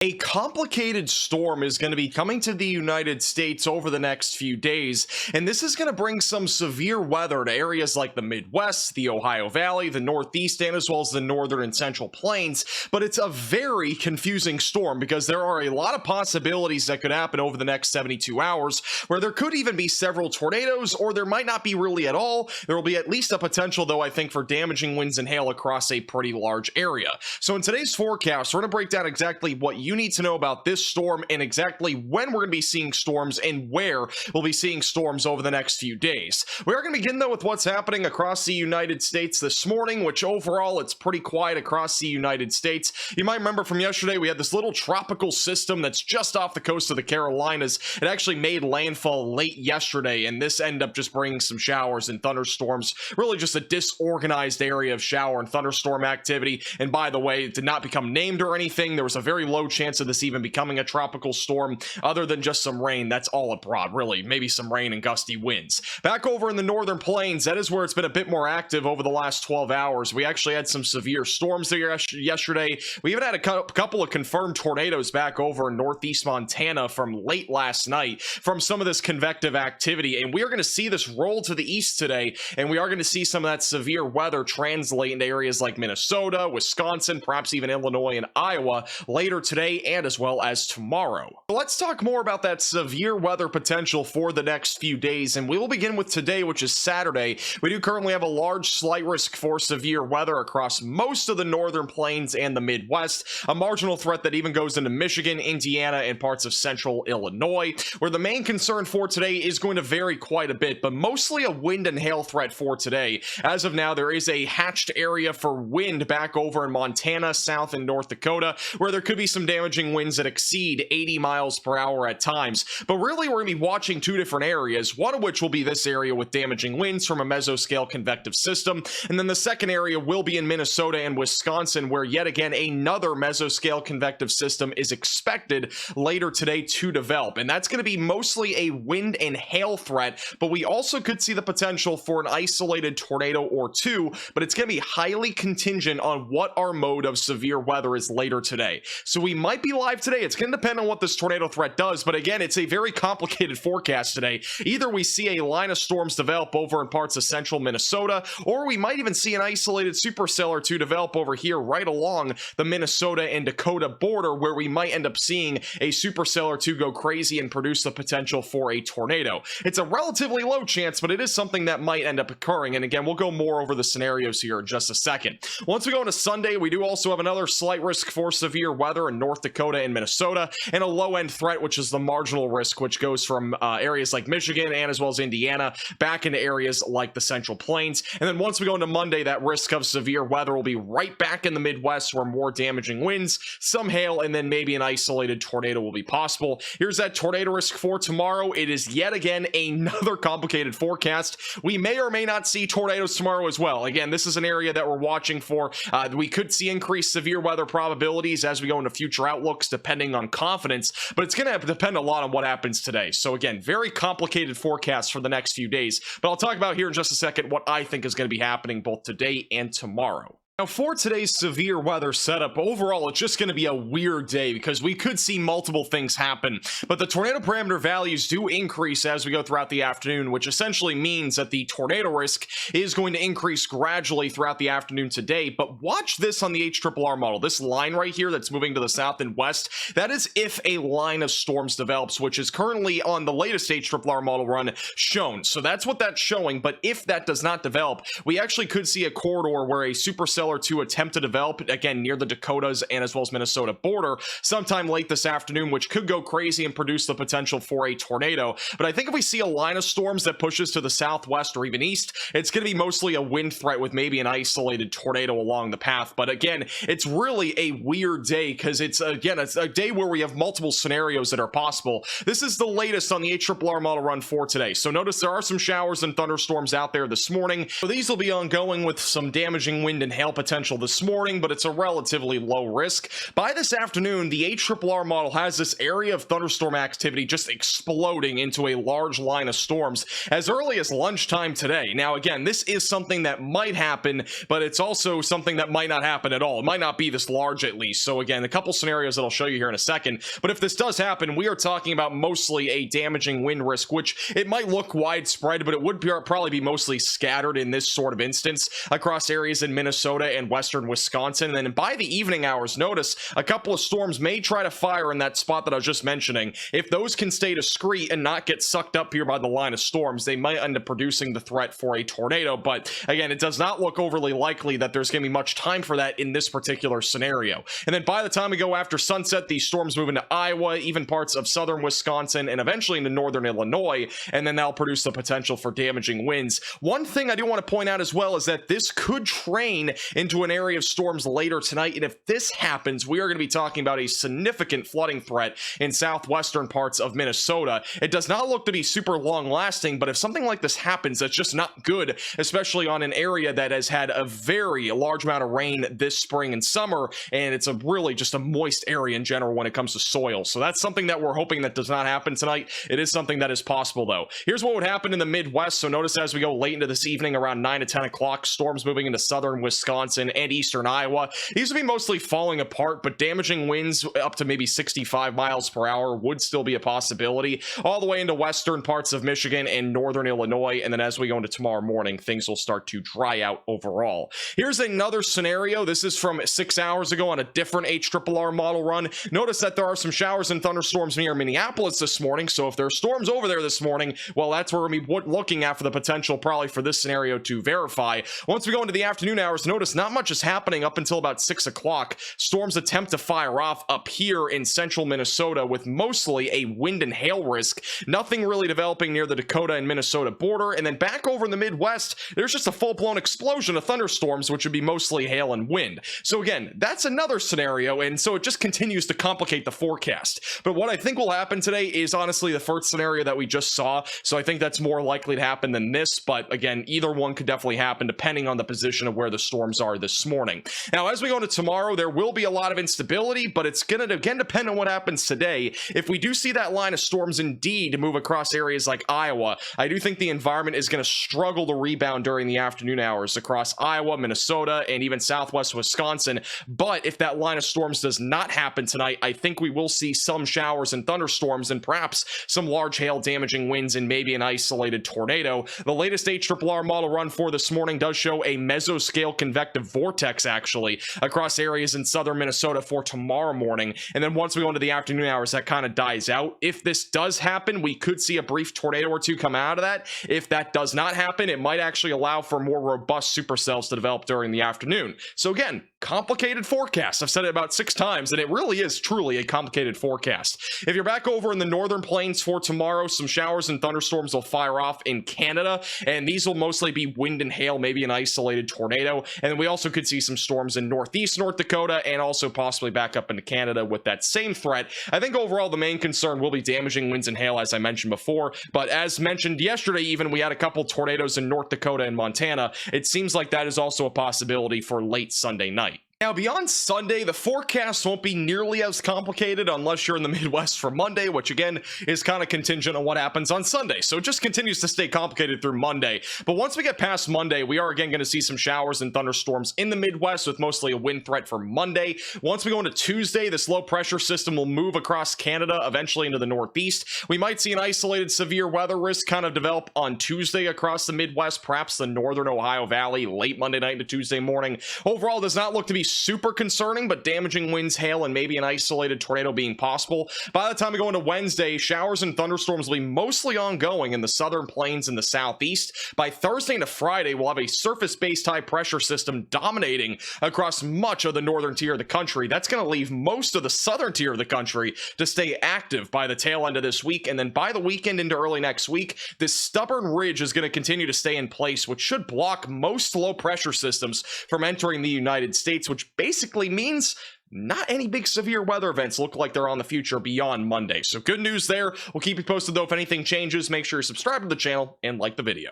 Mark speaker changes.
Speaker 1: A complicated storm is going to be coming to the United States over the next few days, and this is going to bring some severe weather to areas like the Midwest, the Ohio Valley, the Northeast, and as well as the Northern and Central Plains. But it's a very confusing storm because there are a lot of possibilities that could happen over the next 72 hours, where there could even be several tornadoes, or there might not be really at all. There will be at least a potential, though, I think, for damaging winds and hail across a pretty large area. So in today's forecast, we're going to break down exactly what you need to know about this storm and exactly when we're going to be seeing storms and where we'll be seeing storms over the next few days. We are going to begin though with what's happening across the United States this morning, which overall it's pretty quiet across the United States. You might remember from yesterday we had this little tropical system that's just off the coast of the Carolinas. It actually made landfall late yesterday, and this ended up just bringing some showers and thunderstorms, really just a disorganized area of shower and thunderstorm activity. And by the way, it did not become named or anything. There was a very low chance of this even becoming a tropical storm, other than just some rain. That's all it brought, really. Maybe some rain and gusty winds. Back over in the northern plains, that is where it's been a bit more active over the last 12 hours. We actually had some severe storms there yesterday. We even had a couple of confirmed tornadoes back over in northeast Montana from late last night from some of this convective activity, and we are going to see this roll to the east today, and we are going to see some of that severe weather translate into areas like Minnesota, Wisconsin, perhaps even Illinois and Iowa later today and as well as tomorrow. So let's talk more about that severe weather potential for the next few days, and we will begin with today, which is Saturday. We do currently have a large slight risk for severe weather across most of the northern plains and the Midwest, a marginal threat that even goes into Michigan, Indiana, and parts of central Illinois, where the main concern for today is going to vary quite a bit, but mostly a wind and hail threat for today. As of now, there is a hatched area for wind back over in Montana, South and North Dakota, where there could be some damaging winds that exceed 80 miles per hour at times. But really, we're going to be watching two different areas, one of which will be this area with damaging winds from a mesoscale convective system, and then the second area will be in Minnesota and Wisconsin, where yet again another mesoscale convective system is expected later today to develop, and that's going to be mostly a wind and hail threat, but we also could see the potential for an isolated tornado or two, but it's going to be highly contingent on what our mode of severe weather is later today. So we might be live today. It's going to depend on what this tornado threat does, but again, it's a very complicated forecast today. Either we see a line of storms develop over in parts of central Minnesota, or we might even see an isolated supercell or two develop over here right along the Minnesota and Dakota border, where we might end up seeing a supercell or two go crazy and produce the potential for a tornado. It's a relatively low chance, but it is something that might end up occurring, and again, we'll go more over the scenarios here in just a second. Once we go into Sunday, we do also have another slight risk for severe weather in North Dakota and Minnesota, and a low-end threat, which is the marginal risk, which goes from areas like Michigan and as well as Indiana back into areas like the Central Plains. And then once we go into Monday, that risk of severe weather will be right back in the Midwest, where more damaging winds, some hail, and then maybe an isolated tornado will be possible. Here's that tornado risk for tomorrow. It is yet again another complicated forecast. We may or may not see tornadoes tomorrow as well. Again, this is an area that we're watching for. We could see increased severe weather probabilities as we go into future outlooks, depending on confidence, but it's going to depend a lot on what happens today. So again, very complicated forecast for the next few days, but I'll talk about here in just a second what I think is going to be happening both today and tomorrow. Now, for today's severe weather setup, overall, it's just going to be a weird day because we could see multiple things happen, but the tornado parameter values do increase as we go throughout the afternoon, which essentially means that the tornado risk is going to increase gradually throughout the afternoon today. But watch this on the HRRR model. This line right here that's moving to the south and west, that is if a line of storms develops, which is currently on the latest HRRR model run shown. So that's what that's showing, but if that does not develop, we actually could see a corridor where a supercell or two attempt to develop, again, near the Dakotas and as well as Minnesota border sometime late this afternoon, which could go crazy and produce the potential for a tornado. But I think if we see a line of storms that pushes to the southwest or even east, it's going to be mostly a wind threat with maybe an isolated tornado along the path. But again, it's really a weird day because it's a day where we have multiple scenarios that are possible. This is the latest on the HRRR model run for today. So notice there are some showers and thunderstorms out there this morning. So these will be ongoing with some damaging wind and hail potential this morning, but it's a relatively low risk. By this afternoon, the HRRR model has this area of thunderstorm activity just exploding into a large line of storms as early as lunchtime today. Now, again, this is something that might happen, but it's also something that might not happen at all. It might not be this large, at least. So again, a couple scenarios that I'll show you here in a second. But if this does happen, we are talking about mostly a damaging wind risk, which it might look widespread, but it would probably be mostly scattered in this sort of instance across areas in Minnesota and western Wisconsin. And then by the evening hours, notice a couple of storms may try to fire in that spot that I was just mentioning. If those can stay discreet and not get sucked up here by the line of storms, they might end up producing the threat for a tornado. But again, it does not look overly likely that there's going to be much time for that in this particular scenario. And then by the time we go after sunset, these storms move into Iowa, even parts of southern Wisconsin, and eventually into northern Illinois, and then that'll produce the potential for damaging winds. One thing I do want to point out as well is that this could train into an area of storms later tonight, and if this happens, we are going to be talking about a significant flooding threat in southwestern parts of Minnesota. It does not look to be super long lasting, but if something like this happens, that's just not good, especially on an area that has had a very large amount of rain this spring and summer, and it's a really just a moist area in general when it comes to soil. So that's something that we're hoping that does not happen tonight. It is something that is possible, though. Here's what would happen in the Midwest. So notice as we go late into this evening, around 9 to 10 o'clock, storms moving into southern Wisconsin and eastern Iowa. These would be mostly falling apart, but damaging winds up to maybe 65 miles per hour would still be a possibility, all the way into western parts of Michigan and northern Illinois. And then as we go into tomorrow morning, things will start to dry out overall. Here's another scenario. This is from 6 hours ago on a different HRRR model run. Notice that there are some showers and thunderstorms near Minneapolis this morning. So if there are storms over there this morning, well, that's where we're going to be looking at for the potential probably for this scenario to verify. Once we go into the afternoon hours, notice not much is happening up until about 6 o'clock. Storms attempt to fire off up here in central Minnesota with mostly a wind and hail risk. Nothing really developing near the Dakota and Minnesota border. And then back over in the Midwest, there's just a full-blown explosion of thunderstorms, which would be mostly hail and wind. So again, that's another scenario, and so it just continues to complicate the forecast. But what I think will happen today is honestly the first scenario that we just saw. So I think that's more likely to happen than this. But again, either one could definitely happen depending on the position of where the storms are this morning. Now, as we go into tomorrow, there will be a lot of instability, but it's going to again depend on what happens today. If we do see that line of storms indeed move across areas like Iowa, I do think the environment is going to struggle to rebound during the afternoon hours across Iowa, Minnesota, and even southwest Wisconsin. But if that line of storms does not happen tonight, I think we will see some showers and thunderstorms and perhaps some large hail damaging winds and maybe an isolated tornado. The latest HRRR model run for this morning does show a mesoscale convective vortex actually across areas in southern Minnesota for tomorrow morning. And then once we go into the afternoon hours, that kind of dies out. If this does happen, we could see a brief tornado or two come out of that. If that does not happen, it might actually allow for more robust supercells to develop during the afternoon. So again, complicated forecast. I've said it about 6 times, and it really is truly a complicated forecast. If you're back over in the northern plains for tomorrow, some showers and thunderstorms will fire off in Canada, and these will mostly be wind and hail, maybe an isolated tornado. And then we also could see some storms in northeast North Dakota and also possibly back up into Canada with that same threat. I think overall the main concern will be damaging winds and hail, as I mentioned before. But as mentioned yesterday, even we had a couple tornadoes in North Dakota and Montana. It seems like that is also a possibility for late Sunday night. Now, beyond Sunday, the forecast won't be nearly as complicated unless you're in the Midwest for Monday, which again is kind of contingent on what happens on Sunday. So it just continues to stay complicated through Monday. But once we get past Monday, we are again going to see some showers and thunderstorms in the Midwest with mostly a wind threat for Monday. Once we go into Tuesday, this low pressure system will move across Canada, eventually into the Northeast. We might see an isolated severe weather risk kind of develop on Tuesday across the Midwest, perhaps the northern Ohio Valley, late Monday night into Tuesday morning. Overall, it does not look to be super concerning, but damaging winds, hail, and maybe an isolated tornado being possible. By the time we go into Wednesday, showers and thunderstorms will be mostly ongoing in the southern plains and the southeast. By Thursday into Friday, we'll have a surface-based high pressure system dominating across much of the northern tier of the country. That's going to leave most of the southern tier of the country to stay active by the tail end of this week. And then by the weekend into early next week, this stubborn ridge is going to continue to stay in place, which should block most low pressure systems from entering the United States, which basically means not any big severe weather events look like they're on the future beyond Monday. So good news there. We'll keep you posted though if anything changes. Make sure you subscribe to the channel and like the video.